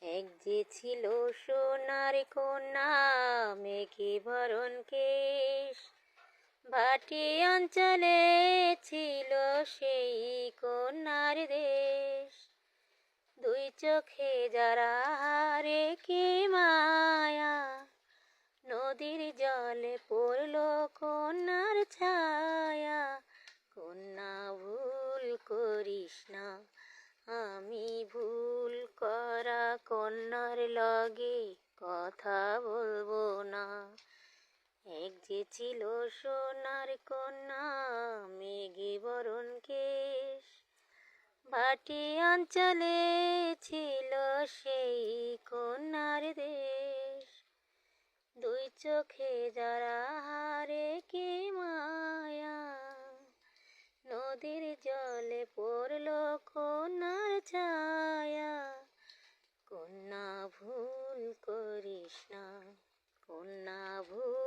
এক যে ছিল সোনার কন্যা, মেঘে ভরণ কেশ। ভাটি অঞ্চলে ছিল সেই কন্যার দেশ। দুই চোখে যারা হারে কি মায়া, নদীর জলে পড়ল কন্যার ছায়া। কন্যা ভুল করিস না, আমি ভুল করা কন্যার লগে কথা বলবো না। এক যে ছিল সোনার কন্যা, মেঘে বরণ কেশ। ভাটি অঞ্চলে ছিল সেই কন্যার দেশ। দুই চোখে যারা হারে কি মায়া, নদীর জলে পড়ল কন্যার ছায়া। কন্যা ভুল করিস না, কন্যা ভুল